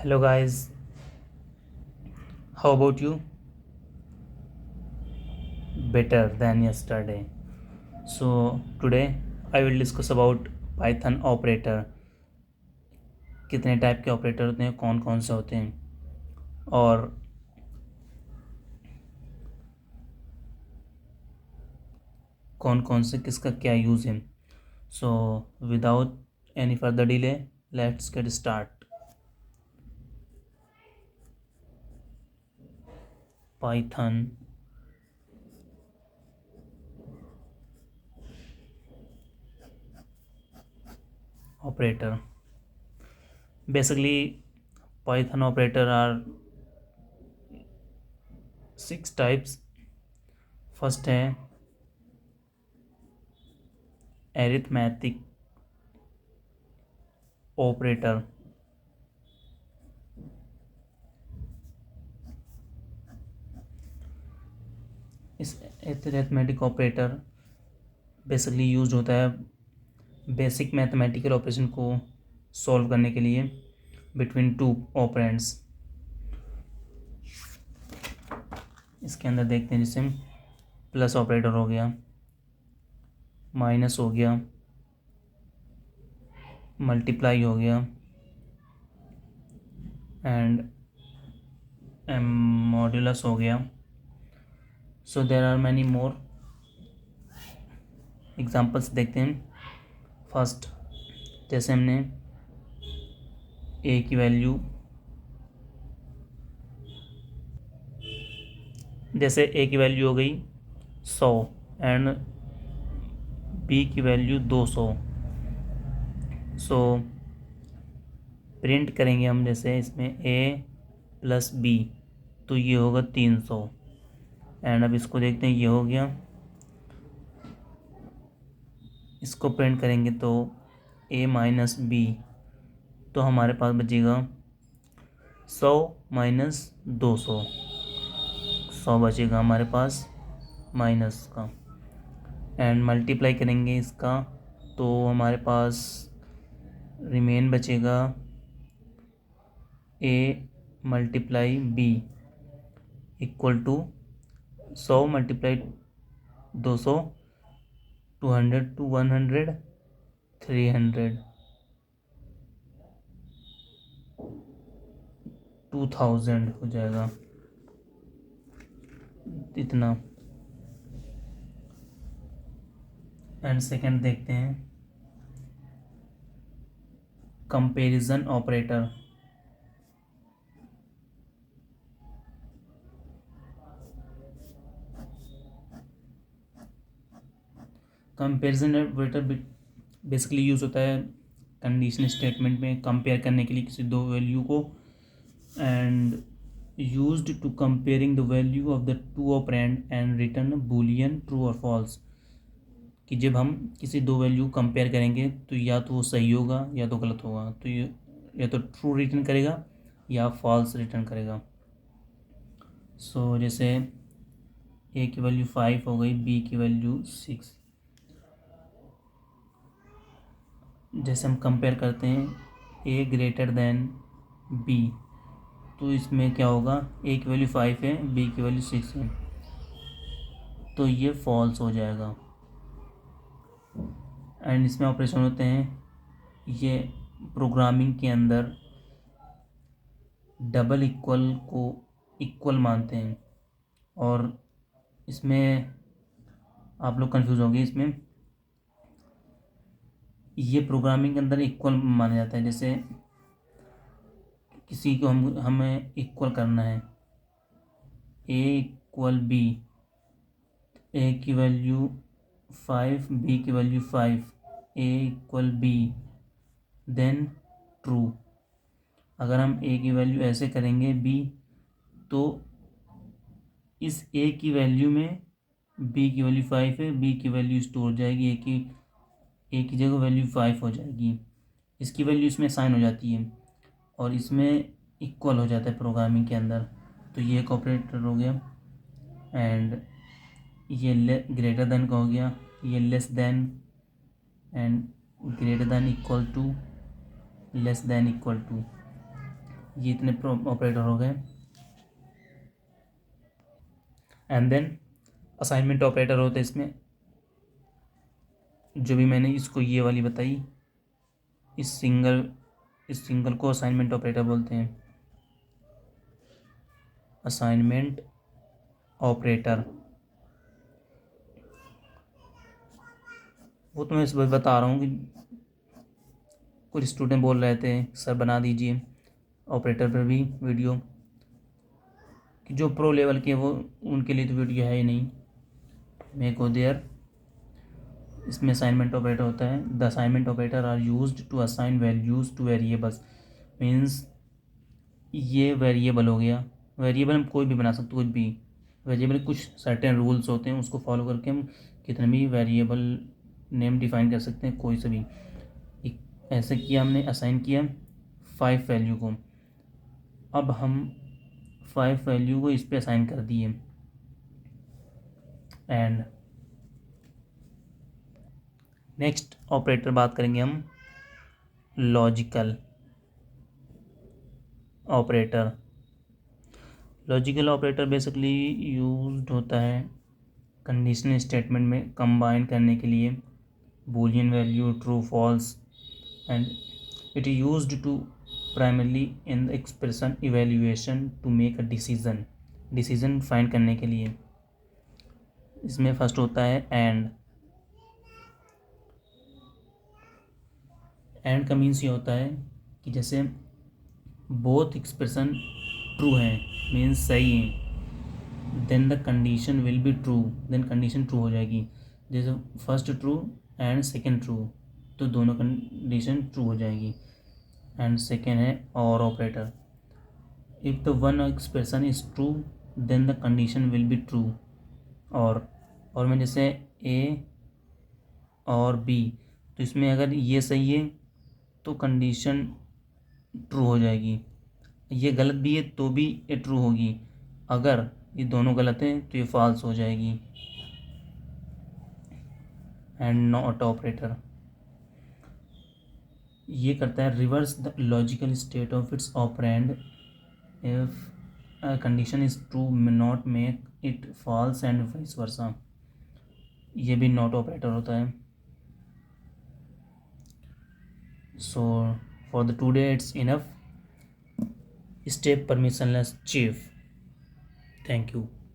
Hello guys, how about you? Better than yesterday. So today I will discuss about Python operator. कितने type के operator होते हैं, कौन कौन से होते हैं और कौन कौन से किसका क्या यूज़ है. So without any further delay let's get start. Python operator. Basically, Python operator are 6 types. First है arithmetic operator. इस arithmetic operator बेसिकली यूज होता है बेसिक मैथमेटिकल ऑपरेशन को सॉल्व करने के लिए बिटवीन टू ऑपरेंड्स. इसके अंदर देखते हैं, जैसे प्लस ऑपरेटर हो गया, माइनस हो गया, मल्टीप्लाई हो गया एंड मॉड्यूलस हो गया. So there are many more examples देखते हैं. फर्स्ट, जैसे हमने ए की वैल्यू हो गई 100 एंड बी की वैल्यू 200. सो प्रिंट करेंगे हम, जैसे इसमें ए प्लस बी, तो ये होगा 300. एंड अब इसको देखते हैं, ये हो गया. इसको प्रिंट करेंगे तो ए माइनस बी, तो हमारे पास बचेगा 100 माइनस 200. 100 बचेगा हमारे पास माइनस का. एंड मल्टीप्लाई करेंगे इसका, तो हमारे पास रिमेन बचेगा A multiply B equal to 100 multiply 200, 200 to 100, 300, 2000 हो जाएगा इतना. एंड सेकंड देखते हैं comparison operator. Comparison operator basically use होता है कंडीशन स्टेटमेंट में कंपेयर करने के लिए किसी दो वैल्यू को, and used to comparing the value of the two operand and return Boolean true और फॉल्स. कि जब हम किसी दो वैल्यू कंपेयर करेंगे तो या तो वो सही होगा या तो गलत होगा, तो ये या तो ट्रू रिटर्न करेगा या फॉल्स रिटर्न करेगा. सो जैसे ए की वैल्यू 5 हो गई, बी की वैल्यू 6. जैसे हम कंपेयर करते हैं ए ग्रेटर देन बी, तो इसमें क्या होगा, ए की वैल्यू 5 है, बी की वैल्यू 6 है, तो ये फॉल्स हो जाएगा. एंड इसमें ऑपरेशन होते हैं, ये प्रोग्रामिंग के अंदर डबल इक्वल को इक्वल मानते हैं. और इसमें आप लोग कंफ्यूज होंगे, इसमें ये प्रोग्रामिंग के अंदर इक्वल माना जाता है. जैसे किसी को हमें इक्वल करना है, ए इक्वल बी, ए की वैल्यू 5, बी की वैल्यू 5, ए इक्वल बी, देन ट्रू. अगर हम ए की वैल्यू ऐसे करेंगे बी, तो इस ए की वैल्यू में बी की वैल्यू 5 है, बी की वैल्यू स्टोर हो जाएगी, ए की जगह वैल्यू 5 हो जाएगी. इसकी वैल्यू इसमें साइन हो जाती है और इसमें इक्वल हो जाता है प्रोग्रामिंग के अंदर. तो ये एक ऑपरेटर हो गया. एंड ये ग्रेटर देन का हो गया, ये less than, and greater than equal to, less than equal to. ये इतने ऑपरेटर हो गए। एंड देन असाइनमेंट ऑपरेटर होते हैं इसमें, जो भी मैंने इसको ये वाली बताई, इस सिंगल को असाइनमेंट ऑपरेटर बोलते हैं, असाइनमेंट ऑपरेटर। वो तो मैं इस बार बता रहा हूँ कि कुछ स्टूडेंट बोल रहे थे सर बना दीजिए ऑपरेटर पर भी वीडियो, कि जो प्रो लेवल के वो उनके लिए तो वीडियो है ही नहीं। मेक ओ देयर, इसमें असाइनमेंट ऑपरेटर होता है। The assignment operator are used to assign values to variables, means ये वेरिएबल हो गया। वेरिएबल हम कोई भी बना सकते, कुछ भी वेरिएबल, कुछ सर्टेन रूल्स होते हैं, उसको फॉलो करके हम कितने भी वेरिएबल नेम डिफाइन कर सकते हैं, कोई सा भी। एक ऐसे किया हमने, असाइन किया 5 वैल्यू को। अब हम 5 वैल्यू को इस पे असाइन कर दिए। एंड नेक्स्ट ऑपरेटर बात करेंगे हम, logical operator. Logical operator basically used होता है कंडीशनल स्टेटमेंट में कंबाइन करने के लिए Boolean value true false, and it is used to primarily in the expression evaluation to make a decision find करने के लिए। इसमें फर्स्ट होता है एंड का मीन्स ये होता है कि जैसे बोथ एक्सप्रेशन ट्रू हैं, मीन्स सही हैं, then the condition will be true, then condition true हो जाएगी। जैसे first true and second true, तो दोनों कंडीशन ट्रू हो जाएगी। एंड सेकेंड है और operator, if the one expression is true then the condition will be true. और में जैसे ए और बी, तो इसमें अगर ये सही है तो कंडीशन ट्रू हो जाएगी, ये गलत भी है तो भी ये ट्रू होगी, अगर ये दोनों गलत हैं तो ये फॉल्स हो जाएगी। एंड नॉट ऑपरेटर ये करता है reverse the logical state of its operand, if condition is true not make it falls and vice versa. ये भी नॉट ऑपरेटर होता है। So for the today it's enough. Stay permissionless chief. Thank you.